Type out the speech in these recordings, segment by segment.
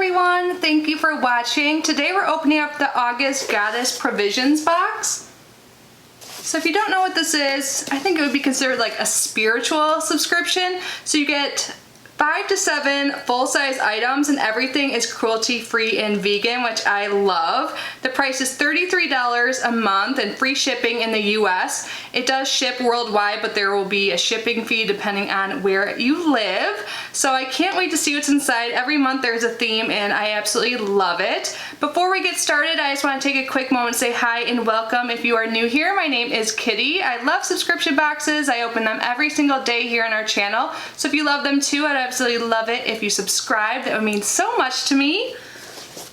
everyone, thank you for watching. Today we're opening up the August Goddess Provisions box. So if you don't know what this is, I think it would be considered like a spiritual subscription. So you get 5 to 7 full-size items and everything is cruelty-free and vegan, which I love. The price is $33 a month and free shipping in the US. It does ship worldwide, but there will be a shipping fee depending on where you live. So I can't wait to see what's inside. Every month there's a theme and I absolutely love it. Before we get started, I just want to take a quick moment to say hi and welcome if you are new here. My name is Kitty. I love subscription boxes. I open them every single day here on our channel. So if you love them too, I'd absolutely love it if you subscribe. That would mean so much to me.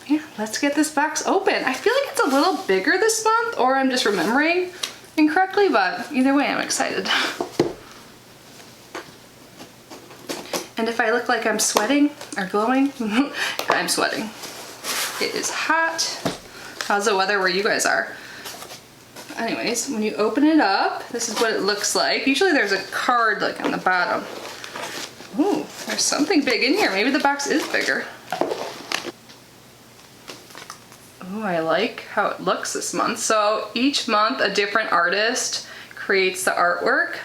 Yeah, let's get this box open. I feel like it's a little bigger this month, or I'm just remembering incorrectly, but either way, I'm excited. And if I look like I'm sweating or glowing, I'm sweating. It is hot. How's the weather where you guys are? Anyways, when you open it up, this is what it looks like. Usually there's a card like on the bottom. Ooh, there's something big in here. Maybe the box is bigger. Ooh, I like how it looks this month. So each month a different artist creates the artwork.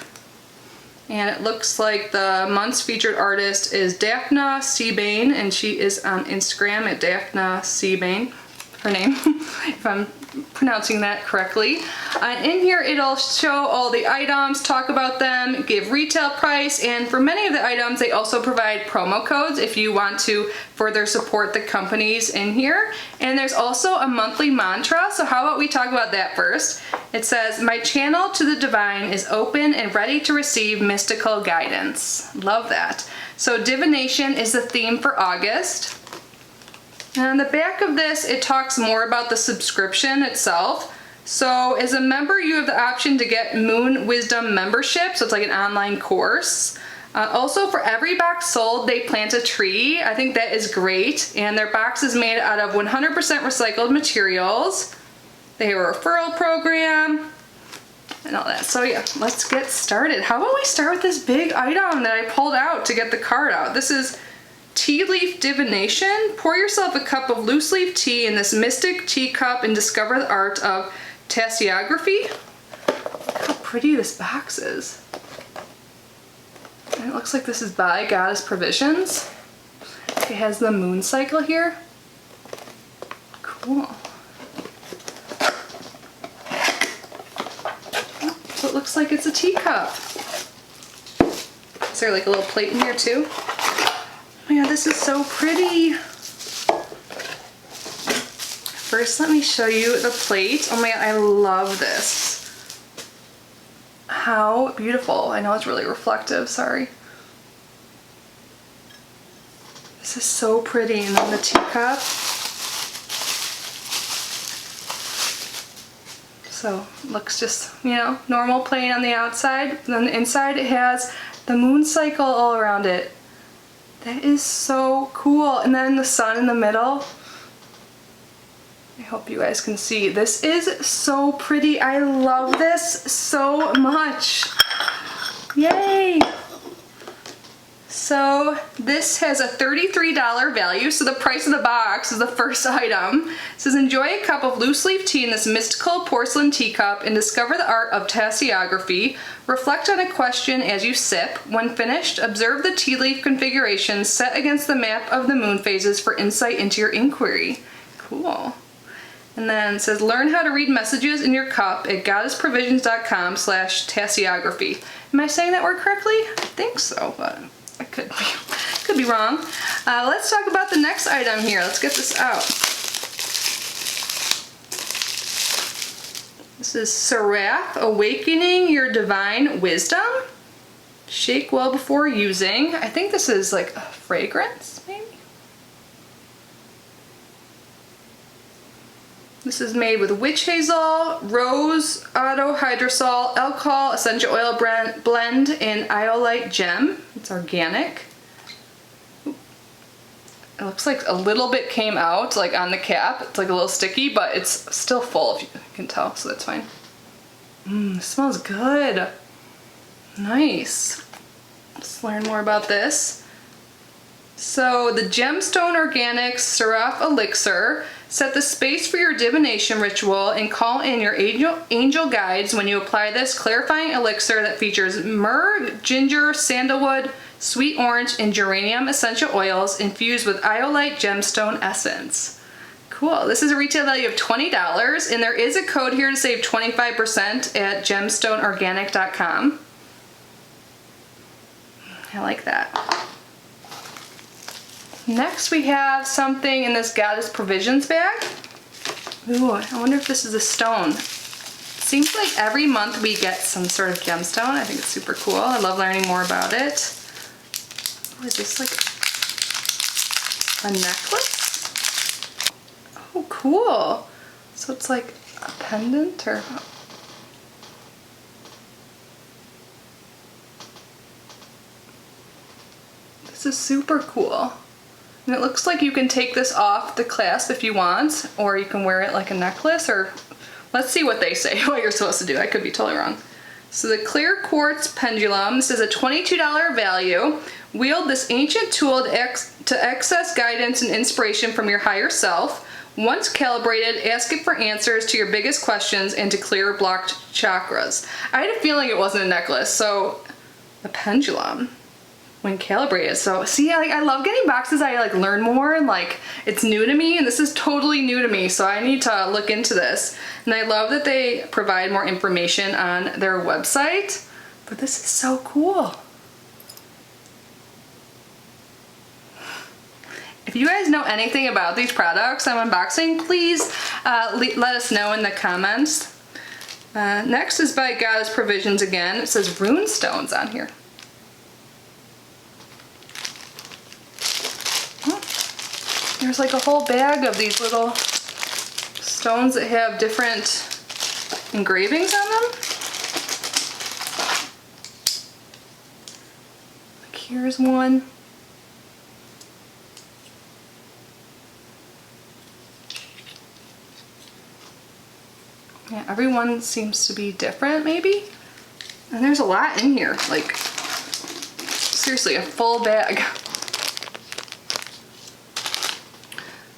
And it looks like the month's featured artist is Debrak13 Boyd, and she is on Instagram at Debrak13 Boyd, her name, if I'm pronouncing that correctly. And in here it'll show all the items, talk about them, give retail price, and for many of the items they also provide promo codes if you want to further support the companies in here. And there's also a monthly mantra, so how about we talk about that first. It says, "My channel to the divine is open and ready to receive mystical guidance." Love that. So divination is the theme for August. And on the back of this, it talks more about the subscription itself. So as a member, you have the option to get Moon Wisdom membership, so it's like an online course. Also, for every box sold, they plant a tree. I think that is great. And their box is made out of 100% recycled materials. They have a referral program and all that. So yeah, let's get started. How about we start with this big item that I pulled out to get the card out. This is tea leaf divination. Pour yourself a cup of loose leaf tea in this mystic teacup and discover the art of Tassiography. Look how pretty this box is. And it looks like this is by Goddess Provisions. It has the moon cycle here. Cool. So it looks like it's a teacup. Is there like a little plate in here too? Oh my god, this is so pretty. First, let me show you the plate. Oh my god, I love this. How beautiful. I know it's really reflective, sorry. This is so pretty. And then the teacup. So, looks just, you know, normal plain on the outside. And then the inside it has the moon cycle all around it. That is so cool. And then the sun in the middle. I hope you guys can see. This is so pretty. I love this so much. Yay! So this has a $33 value, so the price of the box is the first item. It says, enjoy a cup of loose leaf tea in this mystical porcelain teacup and discover the art of Tassiography. Reflect on a question as you sip. When finished, observe the tea leaf configurations set against the map of the moon phases for insight into your inquiry. Cool. And then it says, learn how to read messages in your cup at goddessprovisions.com/Tassiography. Am I saying that word correctly? I think so, but I could be wrong. Let's talk about the next item here. Let's get this out. This is Seraph, awakening your divine wisdom. Shake well before using. I think this is like a fragrance, maybe? This is made with witch hazel, rose, auto hydrosol, alcohol, essential oil blend, and iolite gem. It's organic. It looks like a little bit came out, like on the cap. It's like a little sticky, but it's still full, if you can tell, so that's fine. It smells good. Nice. Let's learn more about this. So the Gemstone Organics Seraph elixir. Set the space for your divination ritual and call in your angel guides when you apply this clarifying elixir that features myrrh, ginger, sandalwood, sweet orange, and geranium essential oils infused with iolite gemstone essence. Cool. This is a retail value of $20, and there is a code here to save 25% at gemstoneorganic.com. I like that. Next we have something in this Goddess Provisions bag. Ooh, I wonder if this is a stone. Seems like every month we get some sort of gemstone. I think it's super cool. I love learning more about it. Ooh, is this like a necklace? Oh, cool. So it's like a pendant or... This is super cool. And it looks like you can take this off the clasp if you want, or you can wear it like a necklace, or let's see what they say, what you're supposed to do. I could be totally wrong. So the clear quartz pendulum, this is a $22 value. Wield this ancient tool to access guidance and inspiration from your higher self. Once calibrated, ask it for answers to your biggest questions and to clear blocked chakras. I had a feeling it wasn't a necklace, so a pendulum. When calibrated. So see, I love getting boxes. I like learn more, and like it's new to me, and this is totally new to me, so I need to look into this. And I love that they provide more information on their website, but this is so cool. If you guys know anything about these products I'm unboxing, please let us know in the comments. Next is by Goddess Provisions again. It says Runestones on here. There's like a whole bag of these little stones that have different engravings on them. Like here's one. Yeah, everyone seems to be different maybe. And there's a lot in here, like seriously a full bag.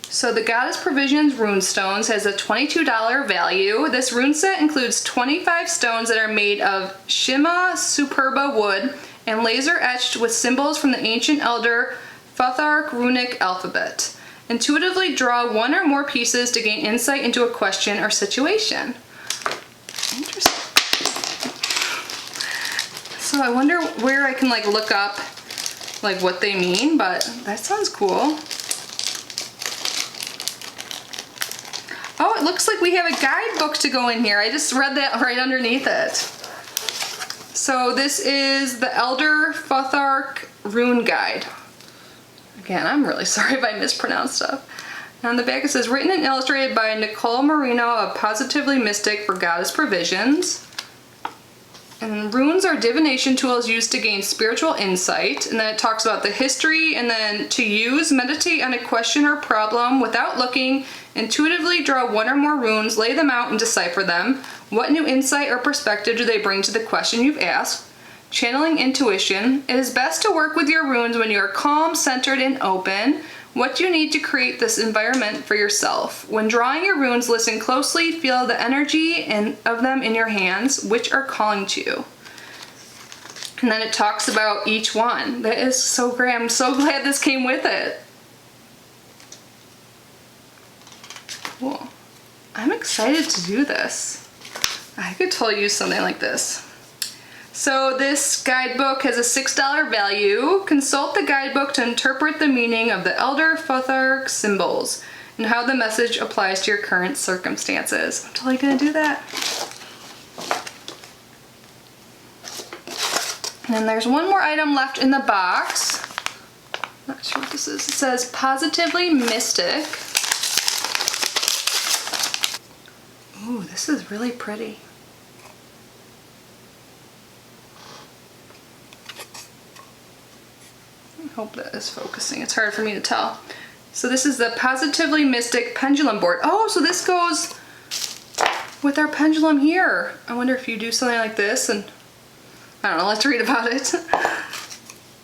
So the Goddess Provisions Runestones has a $22 value. This rune set includes 25 stones that are made of Shima Superba wood and laser etched with symbols from the ancient elder Futhark runic alphabet. Intuitively draw one or more pieces to gain insight into a question or situation. Interesting. So I wonder where I can like look up like what they mean, but that sounds cool. Oh, it looks like we have a guidebook to go in here. I just read that right underneath it. So this is the Elder Futhark Rune Guide. Again, I'm really sorry if I mispronounce stuff. On the back it says, written and illustrated by Nicole Marino of Positively Mystic for Goddess Provisions. And runes are divination tools used to gain spiritual insight. And then it talks about the history, and then to use, meditate on a question or problem without looking, intuitively draw one or more runes, lay them out and decipher them. What new insight or perspective do they bring to the question you've asked? Channeling intuition. It is best to work with your runes when you are calm, centered, and open. What do you need to create this environment for yourself? When drawing your runes, listen closely, feel the energy of them in your hands, which are calling to you. And then it talks about each one. That is so great. I'm so glad this came with it. Cool. I'm excited to do this. I could totally use something like this. So this guidebook has a $6 value. Consult the guidebook to interpret the meaning of the Elder Futhark symbols and how the message applies to your current circumstances. I'm totally gonna do that. And then there's one more item left in the box. Not sure what this is. It says Positively Mystic. Ooh, this is really pretty. I hope that is focusing. It's hard for me to tell. So this is the Positively Mystic Pendulum board. Oh, so this goes with our pendulum here. I wonder if you do something like this, and I don't know, let's read about it.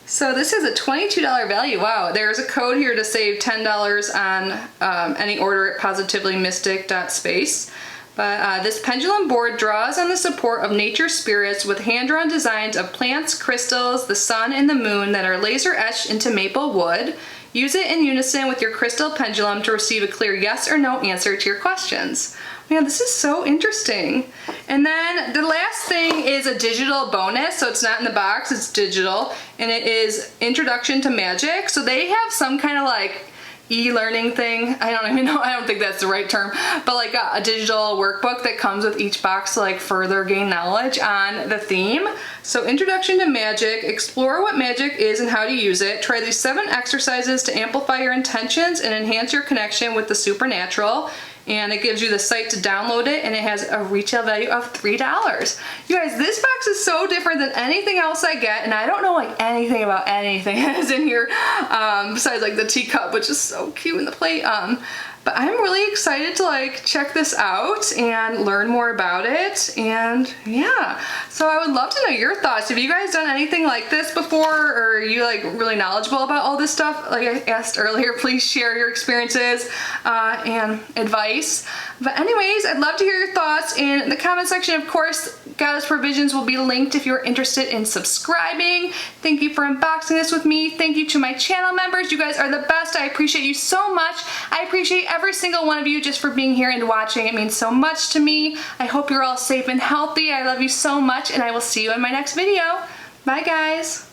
So this is a $22 value. Wow, there's a code here to save $10 on any order at positively-mystic.space. But this pendulum board draws on the support of nature spirits with hand-drawn designs of plants, crystals, the sun, and the moon that are laser etched into maple wood. Use it in unison with your crystal pendulum to receive a clear yes or no answer to your questions. Man, this is so interesting. And then the last thing is a digital bonus. So it's not in the box, it's digital. And it is Introduction to Magic. So they have some kind of like e-learning thing. I don't even know, I don't think that's the right term, but like a digital workbook that comes with each box to like further gain knowledge on the theme. So Introduction to Magic, explore what magic is and how to use it. Try these 7 exercises to amplify your intentions and enhance your connection with the supernatural. And it gives you the site to download it, and it has a retail value of $3. You guys, this box is so different than anything else I get, and I don't know like anything about anything that is in here besides like the teacup, which is so cute in the plate. But I'm really excited to like check this out and learn more about it. And yeah, so I would love to know your thoughts. Have you guys done anything like this before, or are you like really knowledgeable about all this stuff? Like I asked earlier, please share your experiences and advice. But anyways, I'd love to hear your thoughts in the comment section. Of course, Goddess Provisions will be linked if you're interested in subscribing. Thank you for unboxing this with me. Thank you to my channel members. You guys are the best. I appreciate you so much. I appreciate every single one of you just for being here and watching. It means so much to me. I hope you're all safe and healthy. I love you so much, and I will see you in my next video. Bye, guys.